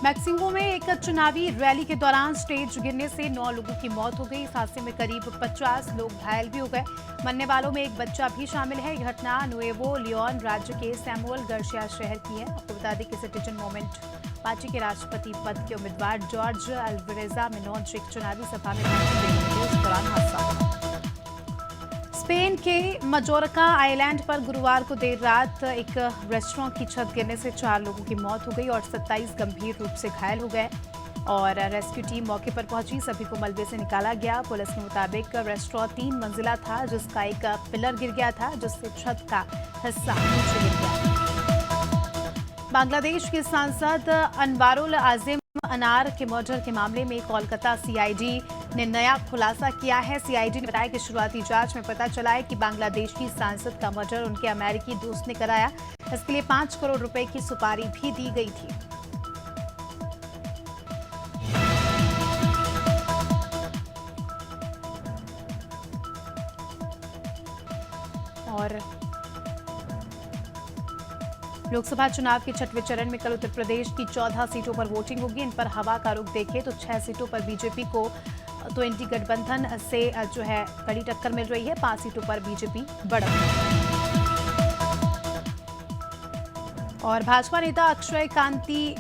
Mexico में एक चुनावी रैली के दौरान स्टेज गिरने से 9 लोगों की मौत हो गई। इस हादसे में करीब 50 लोग घायल भी हो गए। मरने वालों में एक बच्चा भी शामिल है। यह घटना नुएवो लियोन राज्य के सैमुअल गार्सिया शहर की है। आपको बता दें कि सिटीजन मूवमेंट पार्टी के राष्ट्रपति पद के उम्मीदवार जॉर्ज अल्वारेज़ मेनोज एक चुनावी सभा में भाषण दे रहे थे, उस दौरान हादसा हुआ। स्पेन के मजोर्का आइलैंड पर गुरुवार को देर रात एक रेस्टोरेंट की छत गिरने से 4 लोगों की मौत हो गई और 27 गंभीर रूप से घायल हो गए और रेस्क्यू टीम मौके पर पहुंची। सभी को मलबे से निकाला गया। पुलिस के मुताबिक रेस्टोरेंट 3 मंजिला था, जिसका एक पिलर गिर गया था, जिससे छत का हिस्सा नीचे गिर गया। बांग्लादेश के सांसद अनवारुल आजिम अनार के मर्डर के मामले में कोलकाता सीआईडी ने नया खुलासा किया है। सीआईडी ने बताया कि शुरुआती जांच में पता चला है कि बांग्लादेशी सांसद का मर्डर उनके अमेरिकी दोस्त ने कराया। इसके लिए 5 करोड़ रुपए की सुपारी भी दी गई थी। और लोकसभा चुनाव के 6वें चरण में कल उत्तर प्रदेश की 14 सीटों पर वोटिंग होगी। इन पर हवा का रुख देखें तो 6 सीटों पर बीजेपी को तो एनडी गठबंधन से जो है कड़ी टक्कर मिल रही है। 5 सीटों पर बीजेपी बढ़त है। और भाजपा नेता अक्षय कांति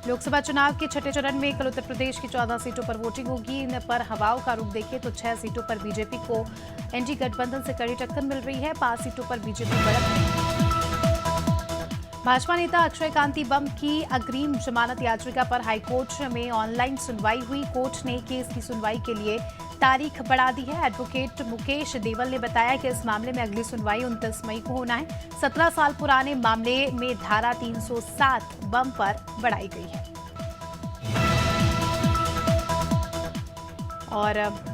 लोकसभा चुनाव के 6ठे चरण में कल उत्तर प्रदेश की 14 सीटों पर वोटिंग होगी। इन पर हवाओं का रुख देखें तो 6 सीटों पर बीजेपी को एनडी गठबंधन से कड़ी टक्कर मिल रही है। 5 सीटों पर बीजेपी बढ़त है। भाजपा नेता अक्षय कांति बम की अग्रिम जमानत याचिका पर हाईकोर्ट में ऑनलाइन सुनवाई हुई। कोर्ट ने केस की सुनवाई के लिए तारीख बढ़ा दी है। एडवोकेट मुकेश देवल ने बताया कि इस मामले में अगली सुनवाई 29 मई को होना है। 17 साल पुराने मामले में धारा 307 बम पर बढ़ाई गई है। और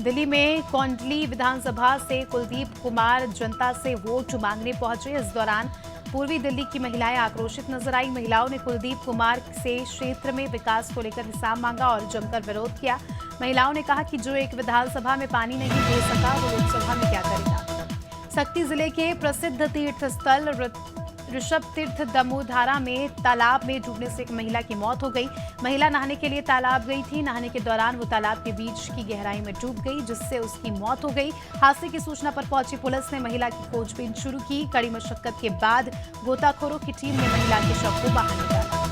दिल्ली में कोंडली विधानसभा से कुलदीप कुमार जनता से वोट मांगने पहुंचे। इस दौरान पूर्वी दिल्ली की महिलाएं आक्रोशित नजर आई। महिलाओं ने कुलदीप कुमार से क्षेत्र में विकास को लेकर हिसाब मांगा और जमकर विरोध किया। महिलाओं ने कहा कि जो एक विधानसभा में पानी नहीं दे सका वो लोकसभा में क्या करेगा। सक्ती जिले के प्रसिद्ध तीर्थ स्थल ऋषभ तीर्थ दमोधारा में तालाब में डूबने से एक महिला की मौत हो गई। महिला नहाने के लिए तालाब गई थी। नहाने के दौरान वो तालाब के बीच की गहराई में डूब गई, जिससे उसकी मौत हो गई। हादसे की सूचना पर पहुंची पुलिस ने महिला की खोजबीन शुरू की। कड़ी मशक्कत के बाद गोताखोरों की टीम ने महिला के शव को बाहर निकाला।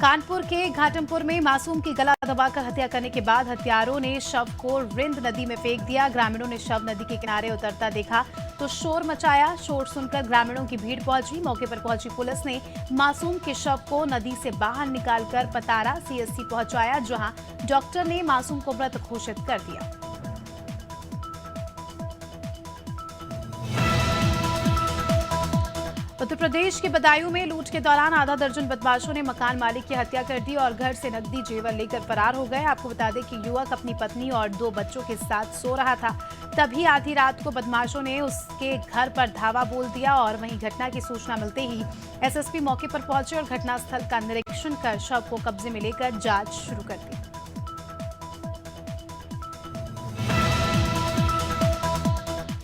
कानपुर के घाटमपुर में मासूम की गला दबाकर हत्या करने के बाद हत्यारों ने शव को रिंद नदी में फेंक दिया। ग्रामीणों ने शव नदी के किनारे उतरता देखा तो शोर मचाया। शोर सुनकर ग्रामीणों की भीड़ पहुंची। मौके पर पहुंची पुलिस ने मासूम के शव को नदी से बाहर निकालकर पतारा सीएससी पहुंचाया, जहां डॉक्टर ने मासूम को मृत घोषित कर दिया। उत्तर प्रदेश के बदायूं में लूट के दौरान आधा दर्जन बदमाशों ने मकान मालिक की हत्या कर दी और घर से नकदी जेवर लेकर फरार हो गए। आपको बता दें कि युवक अपनी पत्नी और 2 बच्चों के साथ सो रहा था। तभी आधी रात को बदमाशों ने उसके घर पर धावा बोल दिया और वहीं घटना की सूचना मिलते ही एसएसपी मौके पर पहुंचे और घटनास्थल का निरीक्षण कर शव को कब्जे में लेकर जांच शुरू कर दी।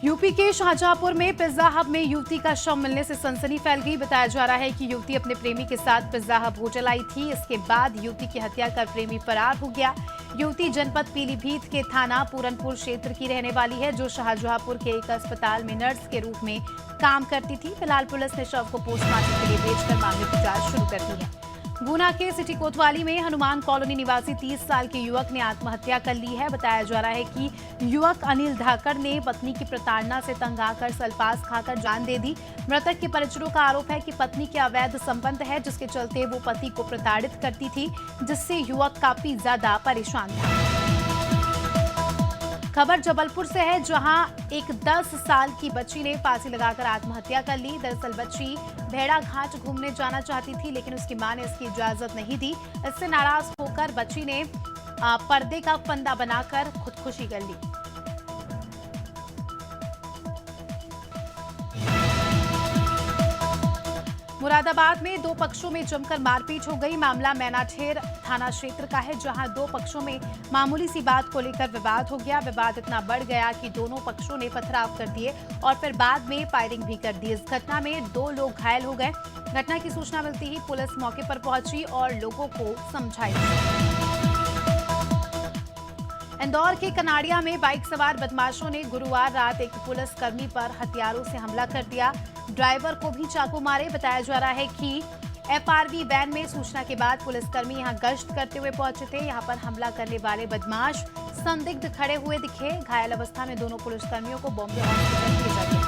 यूपी के शाहजहांपुर में पिज्जा हब में युवती का शव मिलने से सनसनी फैल गई। बताया जा रहा है कि युवती अपने प्रेमी के साथ पिज्जा हब होटल आई थी। इसके बाद युवती की हत्या कर प्रेमी फरार हो गया। युवती जनपद पीलीभीत के थाना पूरनपुर क्षेत्र की रहने वाली है, जो शाहजहांपुर के एक अस्पताल में नर्स के रूप में काम करती थी। फिलहाल पुलिस ने शव को पोस्टमार्टम के लिए भेजकर मामले की जांच शुरू कर दी है। गुना के सिटी कोतवाली में हनुमान कॉलोनी निवासी 30 साल के युवक ने आत्महत्या कर ली है। बताया जा रहा है कि युवक अनिल धाकड़ ने पत्नी की प्रताड़ना से तंग आकर सल्फास खाकर जान दे दी। मृतक के परिजनों का आरोप है कि पत्नी के अवैध संबंध है, जिसके चलते वो पति को प्रताड़ित करती थी, जिससे युवक काफी ज्यादा परेशान था। खबर जबलपुर से है, जहां एक 10 साल की बच्ची ने फांसी लगाकर आत्महत्या कर ली। दरअसल बच्ची भेड़ा घाट घूमने जाना चाहती थी, लेकिन उसकी मां ने इसकी इजाजत नहीं दी। इससे नाराज होकर बच्ची ने पर्दे का फंदा बनाकर खुदकुशी कर ली। मुरादाबाद में दो पक्षों में जमकर मारपीट हो गई। मामला मैनाठेर थाना क्षेत्र का है, जहां दो पक्षों में मामूली सी बात को लेकर विवाद हो गया। विवाद इतना बढ़ गया कि दोनों पक्षों ने पथराव कर दिए और फिर बाद में फायरिंग भी कर दी। इस घटना में दो लोग घायल हो गए। घटना की सूचना मिलते ही पुलिस मौके पर पहुंची और लोगों को समझाया। इंदौर के कनाड़िया में बाइक सवार बदमाशों ने गुरुवार रात एक पुलिसकर्मी पर हथियारों से हमला कर दिया। ड्राइवर को भी चाकू मारे। बताया जा रहा है कि एफआरवी वैन में सूचना के बाद पुलिसकर्मी यहां गश्त करते हुए पहुंचे थे। यहां पर हमला करने वाले बदमाश संदिग्ध खड़े हुए दिखे। घायल अवस्था में दोनों पुलिसकर्मियों को बॉम्बे हॉस्पिटल भेजा गया।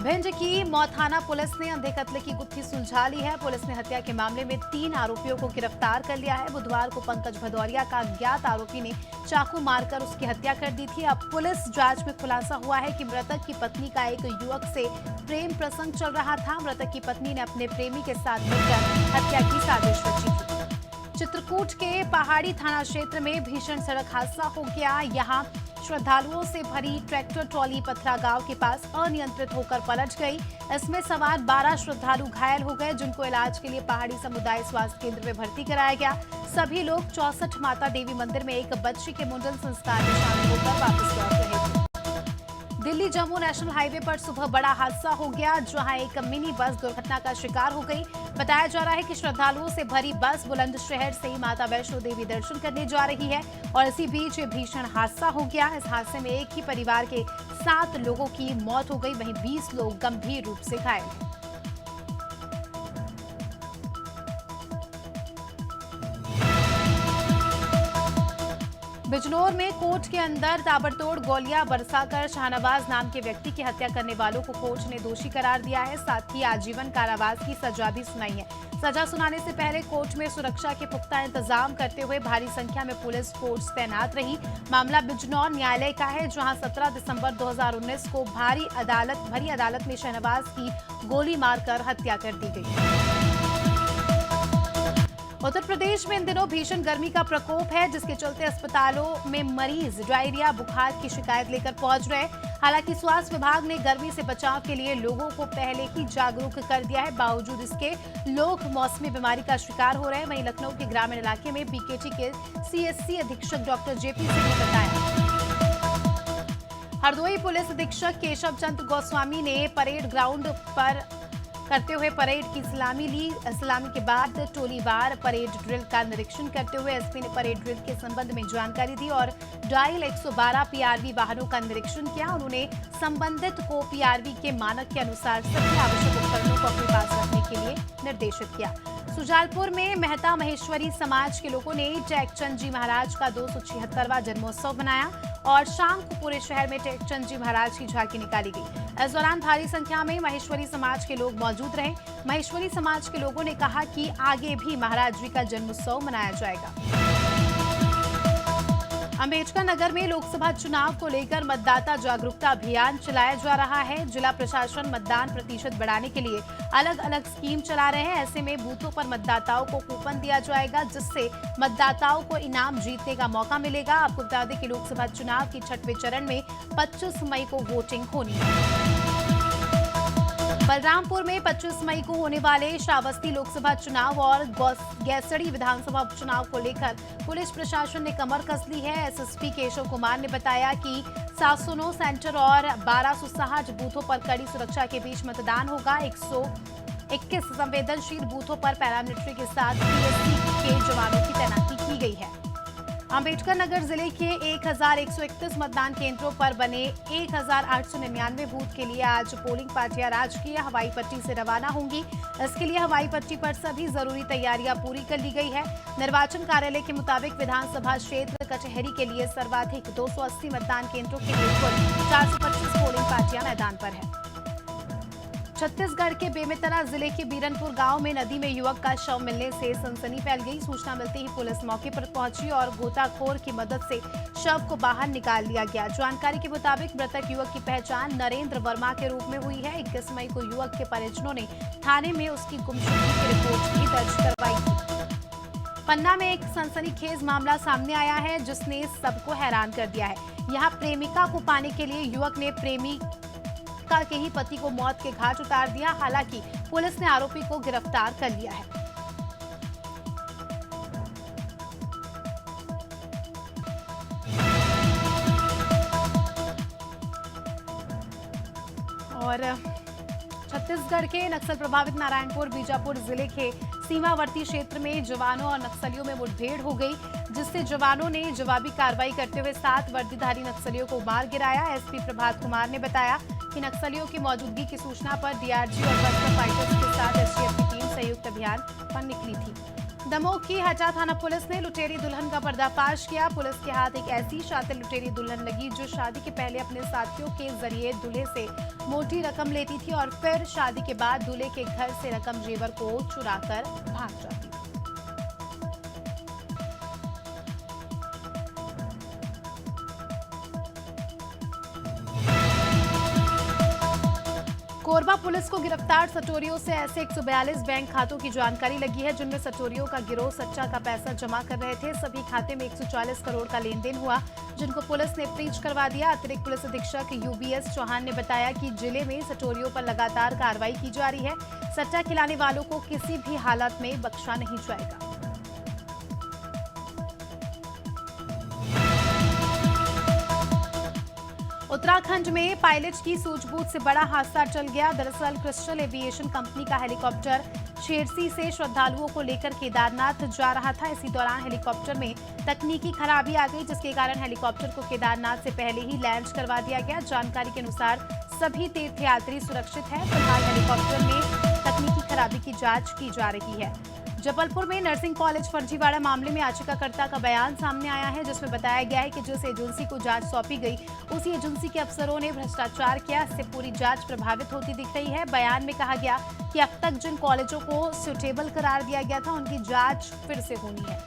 भिंड की मौथाना पुलिस ने अंधे कत्ल की गुत्थी सुलझा ली है। पुलिस ने हत्या के मामले में 3 आरोपियों को गिरफ्तार कर लिया है। बुधवार को पंकज भदौरिया का अज्ञात आरोपी ने चाकू मारकर उसकी हत्या कर दी थी। अब पुलिस जांच में खुलासा हुआ है कि मृतक की पत्नी का एक युवक से प्रेम प्रसंग चल रहा था। मृतक की पत्नी ने अपने प्रेमी के साथ मिलकर हत्या की साजिश रची थी। चित्रकूट के पहाड़ी थाना क्षेत्र में भीषण सड़क हादसा हो गया। यहाँ श्रद्धालुओं से भरी ट्रैक्टर ट्रॉली पथरा गांव के पास अनियंत्रित होकर पलट गई। इसमें सवार 12 श्रद्धालु घायल हो गए, जिनको इलाज के लिए पहाड़ी समुदाय स्वास्थ्य केंद्र में भर्ती कराया गया। सभी लोग 64 माता देवी मंदिर में एक बच्ची के मुंडन संस्कार में शामिल होकर वापस लौट रहे थे। दिल्ली जम्मू नेशनल हाईवे पर सुबह बड़ा हादसा हो गया, जहां एक मिनी बस दुर्घटना का शिकार हो गई। बताया जा रहा है कि श्रद्धालुओं से भरी बस बुलंदशहर से माता वैष्णो देवी दर्शन करने जा रही है और इसी बीच भीषण हादसा हो गया। इस हादसे में एक ही परिवार के 7 लोगों की मौत हो गई, वहीं 20 लोग गंभीर रूप से घायल हैं। बिजनौर में कोर्ट के अंदर ताबड़तोड़ गोलियां बरसाकर शाहनवाज नाम के व्यक्ति की हत्या करने वालों को कोर्ट ने दोषी करार दिया है। साथ ही आजीवन कारावास की सजा भी सुनाई है। सजा सुनाने से पहले कोर्ट में सुरक्षा के पुख्ता इंतजाम करते हुए भारी संख्या में पुलिस फोर्स तैनात रही। मामला बिजनौर न्यायालय का है, जहां 17 दिसंबर 2019 को भरी अदालत में शाहनवाज की गोली मारकर हत्या कर दी गई। उत्तर प्रदेश में इन दिनों भीषण गर्मी का प्रकोप है, जिसके चलते अस्पतालों में मरीज डायरिया बुखार की शिकायत लेकर पहुंच रहे हैं। हालांकि स्वास्थ्य विभाग ने गर्मी से बचाव के लिए लोगों को पहले ही जागरूक कर दिया है। बावजूद इसके लोग मौसमी बीमारी का शिकार हो रहे हैं। वहीं लखनऊ के ग्रामीण इलाके में बीकेटी के सीएससी अधीक्षक डॉक्टर जेपी सिंह ने बताया। हरदोई पुलिस अधीक्षक केशव चंद्र गोस्वामी ने परेड ग्राउंड पर करते हुए परेड की सलामी ली। सलामी के बाद टोलीवार परेड ड्रिल का निरीक्षण करते हुए एसपी ने परेड ड्रिल के संबंध में जानकारी दी और डायल 112 पीआरवी वाहनों का निरीक्षण किया। उन्होंने संबंधित को पीआरवी के मानक के अनुसार सभी आवश्यक उपकरणों को अपने पास रखने के लिए निर्देशित किया। सुजालपुर में मेहता महेश्वरी समाज के लोगों ने टेकचंद जी महाराज का 276वां जन्मोत्सव मनाया और शाम को पूरे शहर में टेकचंद जी महाराज की झांकी निकाली गई। इस दौरान भारी संख्या में महेश्वरी समाज के लोग मौजूद रहे। महेश्वरी समाज के लोगों ने कहा कि आगे भी महाराज जी का जन्मोत्सव मनाया जाएगा। अम्बेडकर नगर में लोकसभा चुनाव को लेकर मतदाता जागरूकता अभियान चलाया जा रहा है। जिला प्रशासन मतदान प्रतिशत बढ़ाने के लिए अलग अलग स्कीम चला रहे हैं। ऐसे में बूथों पर मतदाताओं को कूपन दिया जाएगा, जिससे मतदाताओं को इनाम जीतने का मौका मिलेगा। आपको बता दें कि लोकसभा चुनाव के 6वें चरण में 25 मई को वोटिंग होनी है। बलरामपुर में 25 मई को होने वाले श्रावस्ती लोकसभा चुनाव और गैसड़ी विधानसभा उपचुनाव को लेकर पुलिस प्रशासन ने कमर कस ली है। एसएसपी केशव कुमार ने बताया कि 709 सेंटर और 1260 बूथों पर कड़ी सुरक्षा के बीच मतदान होगा। 121 संवेदनशील बूथों पर पैरामिलिट्री के साथ पीएससी के जवानों की तैनाती की गई है। अम्बेडकर नगर जिले के 1131 मतदान केंद्रों पर बने 1899 बूथ के लिए आज पोलिंग पार्टियां राजकीय हवाई पट्टी से रवाना होंगी। इसके लिए हवाई पट्टी पर सभी जरूरी तैयारियां पूरी कर ली गई है। निर्वाचन कार्यालय के मुताबिक विधानसभा क्षेत्र कचहरी के लिए सर्वाधिक 280 मतदान केंद्रों के लिए कुल 425 पोलिंग पार्टियां मैदान पर है। छत्तीसगढ़ के बेमेतरा जिले के बीरनपुर गांव में नदी में युवक का शव मिलने से सनसनी फैल गई। सूचना मिलते ही पुलिस मौके पर पहुंची और गोताखोर की मदद से शव को बाहर निकाल लिया गया। जानकारी के मुताबिक मृतक युवक की पहचान नरेंद्र वर्मा के रूप में हुई है। 21 मई को युवक के परिजनों ने थाने में उसकी गुमशुदगी की रिपोर्ट भी दर्ज करवाई थी। पन्ना में एक सनसनीखेज मामला सामने आया है, जिसने सबको हैरान कर दिया है। यहाँ प्रेमिका को पाने के लिए युवक ने प्रेमी प्रियंका के ही पति को मौत के घाट उतार दिया। हालांकि पुलिस ने आरोपी को गिरफ्तार कर लिया है। और छत्तीसगढ़ के नक्सल प्रभावित नारायणपुर बीजापुर जिले के सीमावर्ती क्षेत्र में जवानों और नक्सलियों में मुठभेड़ हो गई, जिससे जवानों ने जवाबी कार्रवाई करते हुए 7 वर्दीधारी नक्सलियों को मार गिराया। एसपी प्रभात कुमार ने बताया कि नक्सलियों की मौजूदगी की सूचना पर डीआरजी और बस्तर फाइटर्स के साथ एसटीएफ की टीम संयुक्त अभियान पर निकली थी। दमोह की हटा थाना पुलिस ने लुटेरी दुल्हन का पर्दाफाश किया। पुलिस के हाथ एक ऐसी शातिर लुटेरी दुल्हन लगी जो शादी के पहले अपने साथियों के जरिए दूल्हे से मोटी रकम लेती थी और फिर शादी के बाद दूल्हे के घर से रकम जेवर को चुराकर भाग जाती। कोरबा पुलिस को गिरफ्तार सटोरियों से ऐसे 142 बैंक खातों की जानकारी लगी है, जिनमें सटोरियों का गिरोह सच्चा का पैसा जमा कर रहे थे। सभी खाते में 140 करोड़ का लेन देन हुआ, जिनको पुलिस ने फ्रीज करवा दिया। अतिरिक्त पुलिस अधीक्षक यूबीएस चौहान ने बताया कि जिले में सटोरियों पर लगातार कार्रवाई की जा रही है। सट्टा खिलाने वालों को किसी भी हालत में बख्शा नहीं जाएगा। उत्तराखंड में पायलट की सूझबूझ से बड़ा हादसा टल गया। दरअसल क्रिस्टल एविएशन कंपनी का हेलीकॉप्टर शेरसी से श्रद्धालुओं को लेकर केदारनाथ जा रहा था। इसी दौरान हेलीकॉप्टर में तकनीकी खराबी आ गई, जिसके कारण हेलीकॉप्टर को केदारनाथ से पहले ही लैंड करवा दिया गया। जानकारी के अनुसार सभी तीर्थयात्री सुरक्षित हैं। फिलहाल हेलीकॉप्टर में तकनीकी खराबी की जांच की जा रही है। जबलपुर में नर्सिंग कॉलेज फर्जीवाड़ा मामले में याचिकाकर्ता का बयान सामने आया है, जिसमें बताया गया है कि जिस एजेंसी को जांच सौंपी गई उसी एजेंसी के अफसरों ने भ्रष्टाचार किया। इससे पूरी जांच प्रभावित होती दिख रही है। बयान में कहा गया कि अब तक जिन कॉलेजों को सुटेबल करार दिया गया था उनकी जांच फिर से होनी है।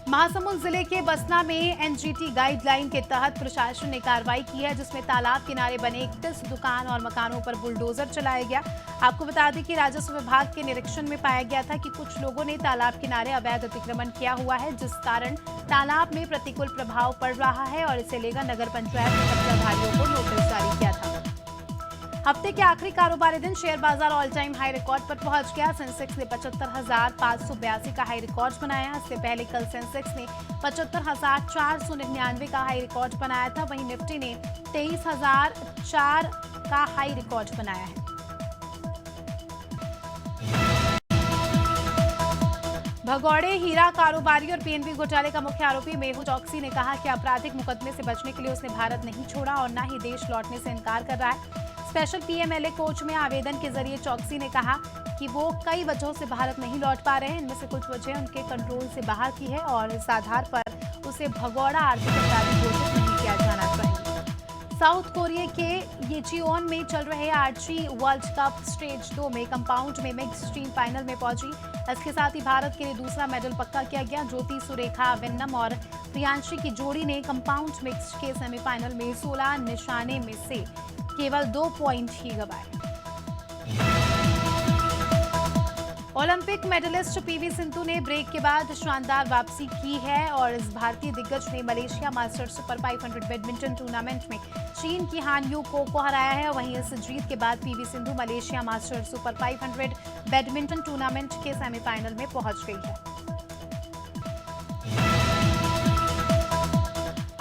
महासमुंद जिले के बसना में एनजीटी गाइडलाइन के तहत प्रशासन ने कार्रवाई की है, जिसमें तालाब किनारे बने 31 दुकान और मकानों पर बुलडोजर चलाया गया। आपको बता दें कि राजस्व विभाग के निरीक्षण में पाया गया था कि कुछ लोगों ने तालाब किनारे अवैध अतिक्रमण किया हुआ है, जिस कारण तालाब में प्रतिकूल प्रभाव पड़ रहा है और इसे लेकर नगर पंचायत ने कब्जाधारियों को नोटिस जारी किया था। हफ्ते के आखिरी कारोबारी दिन शेयर बाजार ऑल टाइम हाई रिकॉर्ड पर पहुंच गया। सेंसेक्स ने 75,582 का हाई रिकॉर्ड बनाया। इससे पहले कल सेंसेक्स ने 75,499 का हाई रिकॉर्ड बनाया था। वहीं निफ्टी ने 23,004 का हाई रिकॉर्ड बनाया है। भगौड़े हीरा कारोबारी और पीएनबी घोटाले का मुख्य आरोपी मेहुल चौकसी ने कहा कि आपराधिक मुकदमे से बचने के लिए उसने भारत नहीं छोड़ा और न ही देश लौटने से इनकार कर रहा है। स्पेशल पीएमएलए कोच में आवेदन के जरिए चौकसी ने कहा कि वो कई वजहों से भारत नहीं लौट पा रहे हैं। इनमें से कुछ वजह उनके कंट्रोल से बाहर की है और इस आधार पर उसे भगौड़ा आर्थिक अपराधी घोषित नहीं किया जाना चाहिए। साउथ कोरिया के येचियोन में चल रहे आर्ची वर्ल्ड कप स्टेज 2 में कंपाउंड में मिक्स टीम फाइनल में पहुंची। इसके साथ ही भारत के लिए दूसरा मेडल पक्का किया गया। ज्योति सुरेखा वेन्नम और प्रियांशी की जोड़ी ने कंपाउंड मिक्स के सेमीफाइनल में 16 निशाने में से केवल 2 पॉइंट ही गंवाए। ओलंपिक मेडलिस्ट पीवी सिंधु ने ब्रेक के बाद शानदार वापसी की है और इस भारतीय दिग्गज ने Malaysia masters super 500 badminton tournament में चीन की हान यू को हराया है। वहीं इस जीत के बाद PV Sindhu Malaysia masters super 500 badminton tournament के सेमीफाइनल में पहुंच गई है।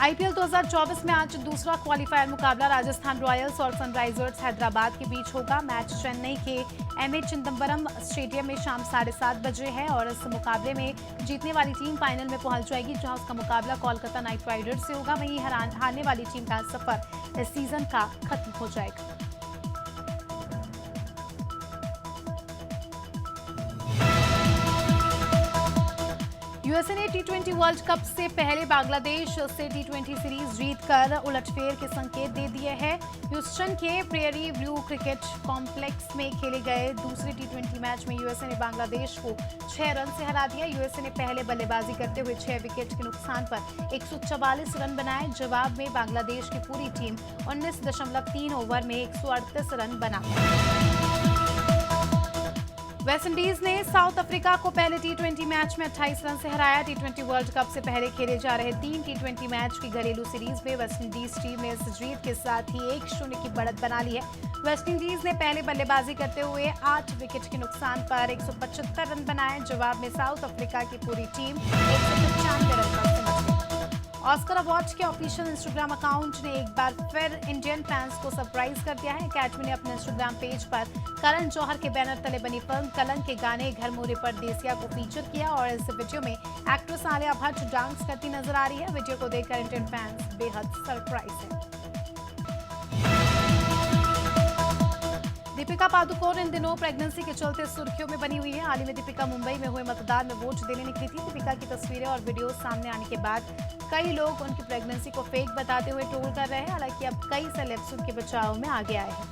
आईपीएल 2024 में आज दूसरा क्वालिफायर मुकाबला राजस्थान रॉयल्स और सनराइजर्स हैदराबाद के बीच होगा। मैच चेन्नई के एमए चिदंबरम स्टेडियम में शाम 7:30 बजे है और इस मुकाबले में जीतने वाली टीम फाइनल में पहुंच जाएगी, जहां उसका मुकाबला कोलकाता नाइट राइडर्स से होगा। वहीं हारने वाली टीम का सफर इस सीजन का खत्म हो जाएगा। यूएसए ने टी20 वर्ल्ड कप से पहले बांग्लादेश से टी20 सीरीज जीतकर उलटफेर के संकेत दे दिए हैं। ह्यूस्टन के प्रेयरी व्यू क्रिकेट कॉम्प्लेक्स में खेले गए दूसरे टी20 मैच में यूएसए ने बांग्लादेश को 6 रन से हरा दिया। यूएसए ने पहले बल्लेबाजी करते हुए 6 विकेट के नुकसान पर 144 रन बनाए। जवाब में बांग्लादेश की पूरी टीम 19.3 ओवर में 138 रन बना। वेस्टइंडीज ने साउथ अफ्रीका को पहले टी20 मैच में 28 रन से हराया। टी20 वर्ल्ड कप से पहले खेले जा रहे 3 टी20 मैच की घरेलू सीरीज में वेस्टइंडीज टीम ने इस जीत के साथ ही 1-0 की बढ़त बना ली है। वेस्टइंडीज ने पहले बल्लेबाजी करते हुए 8 विकेट के नुकसान पर 175 रन बनाए। जवाब में साउथ अफ्रीका की पूरी टीम 195 रन पर सिमट गई। ऑस्कर अवार्ड के ऑफिशियल इंस्टाग्राम अकाउंट ने एक बार फिर इंडियन फैंस को सरप्राइज कर दिया है। अकेडमी ने अपने इंस्टाग्राम पेज पर करण जौहर के बैनर तले बनी फिल्म कलंक के गाने घर मोरे परदेसिया को फीचर किया और इस वीडियो में एक्ट्रेस आलिया भट्ट डांस करती नजर आ रही है। वीडियो को देखकर इंडियन फैंस बेहद सरप्राइज है। दीपिका पादुकोण इन दिनों प्रेगनेंसी के चलते सुर्खियों में बनी हुई है। हाल ही में दीपिका मुंबई में हुए मतदान में वोट देने निकली थी। दीपिका की तस्वीरें और वीडियो सामने आने के बाद कई लोग उनकी प्रेगनेंसी को फेक बताते हुए ट्रोल कर रहे हैं। हालांकि अब कई सेलेब्स उनके बचाव में आगे आए हैं।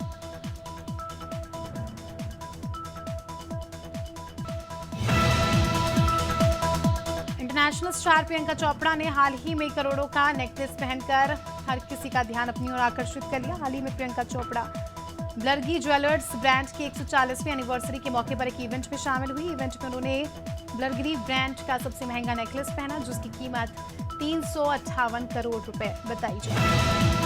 इंटरनेशनल स्टार प्रियंका चोपड़ा ने हाल ही में करोड़ों का नेकलेस पहनकर हर किसी का ध्यान अपनी ओर आकर्षित कर लिया। हाल ही में प्रियंका चोपड़ा ब्लरगी ज्वेलर्स ब्रांड की 140वीं एनिवर्सरी के मौके पर एक इवेंट में शामिल हुई। इवेंट में उन्होंने ब्लरगी ब्रांड का सबसे महंगा नेकलेस पहना, जिसकी कीमत 358 करोड़ रुपए बताई जाती है।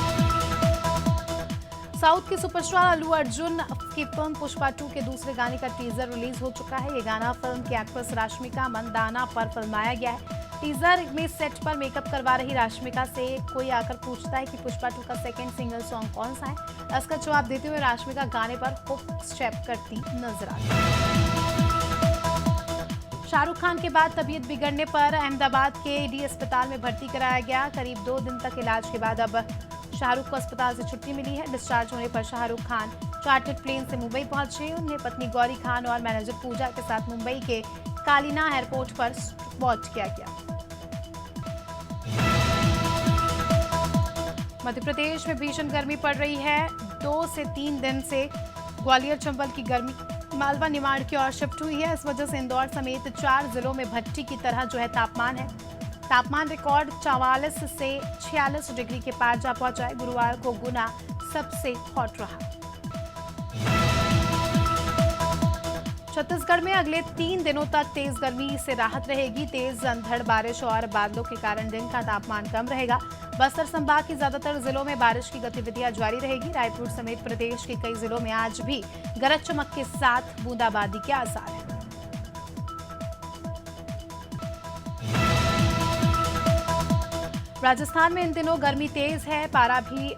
साउथ के सुपरस्टार अल्लू अर्जुन की फिल्म पुष्पा 2 के दूसरे गाने का टीजर रिलीज हो चुका है। ये गाना फिल्म की एक्ट्रेस राश्मिका मंदाना पर फिल्माया गया है। टीजर में सेट पर मेकअप करवा रही राश्मिका से कोई आकर पूछता है कि पुष्पा 2 का सेकंड सिंगल सॉन्ग कौन सा है। इसका जवाब देते हुए राश्मिका गाने पर हुक स्टेप करती नजर आती है। शाहरुख खान के बाद तबीयत बिगड़ने पर अहमदाबाद के एडी अस्पताल में भर्ती कराया गया। करीब 2 दिन तक इलाज के बाद अब शाहरुख को अस्पताल से छुट्टी मिली है। डिस्चार्ज होने पर शाहरुख खान चार्टर्ड प्लेन से मुंबई पहुंचे। उन्हें पत्नी गौरी खान और मैनेजर पूजा के साथ मुंबई के कालिना एयरपोर्ट पर स्पॉट किया गया। मध्य प्रदेश में भीषण गर्मी पड़ रही है। 2 से 3 दिन से ग्वालियर चंबल की गर्मी मालवा निमाड़ की ओर शिफ्ट हुई है। इस वजह से इंदौर समेत 4 जिलों में भट्टी की तरह तापमान है। तापमान रिकॉर्ड 44 से 46 डिग्री के पार जा पहुंचा है। गुरुवार को गुना सबसे हॉट रहा। छत्तीसगढ़ में अगले 3 दिनों तक तेज गर्मी से राहत रहेगी। तेज अंधड़ बारिश और बादलों के कारण दिन का तापमान कम रहेगा। बस्तर संभाग के ज्यादातर जिलों में बारिश की गतिविधियां जारी रहेगी। रायपुर समेत प्रदेश के कई जिलों में आज भी गरज चमक के साथ बूंदाबांदी के आसार हैं। राजस्थान में इन दिनों गर्मी तेज है। पारा भी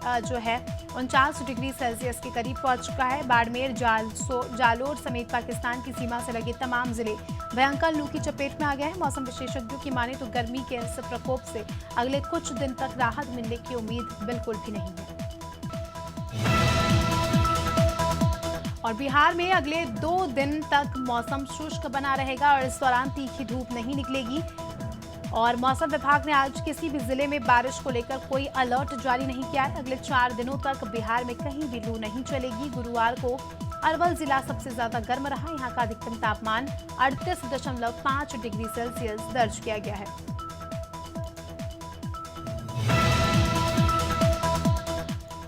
49 डिग्री सेल्सियस के करीब पहुंच चुका है। बाड़मेर, जालोर समेत पाकिस्तान की सीमा से लगे तमाम जिले भयंकर लू की चपेट में आ गए हैं। मौसम विशेषज्ञों की माने तो गर्मी के इस प्रकोप से अगले कुछ दिन तक राहत मिलने की उम्मीद बिल्कुल भी नहीं है। और बिहार में अगले 2 दिन तक मौसम शुष्क बना रहेगा और इस दौरान तीखी धूप नहीं निकलेगी। और मौसम विभाग ने आज किसी भी जिले में बारिश को लेकर कोई अलर्ट जारी नहीं किया है। अगले 4 दिनों तक बिहार में कहीं भी लू नहीं चलेगी। गुरुवार को अरवल जिला सबसे ज्यादा गर्म रहा। यहाँ का अधिकतम तापमान 38.5 डिग्री सेल्सियस दर्ज किया गया है।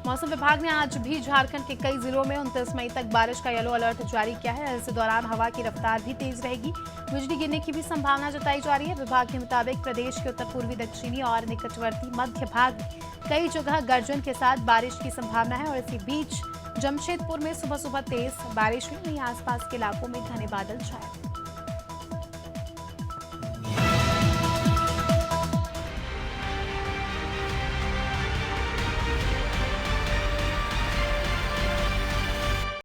मौसम विभाग ने आज भी झारखंड के कई जिलों में 29 मई तक बारिश का येलो अलर्ट जारी किया है। इस दौरान हवा की रफ्तार भी तेज रहेगी। बिजली गिरने की भी संभावना जताई जा रही है। विभाग के मुताबिक प्रदेश के उत्तर पूर्वी, दक्षिणी और निकटवर्ती मध्य भाग में कई जगह गर्जन के साथ बारिश की संभावना है। और इसी बीच जमशेदपुर में सुबह सुबह तेज बारिश हुई। वहीं आसपास के इलाकों में घने बादल छाए।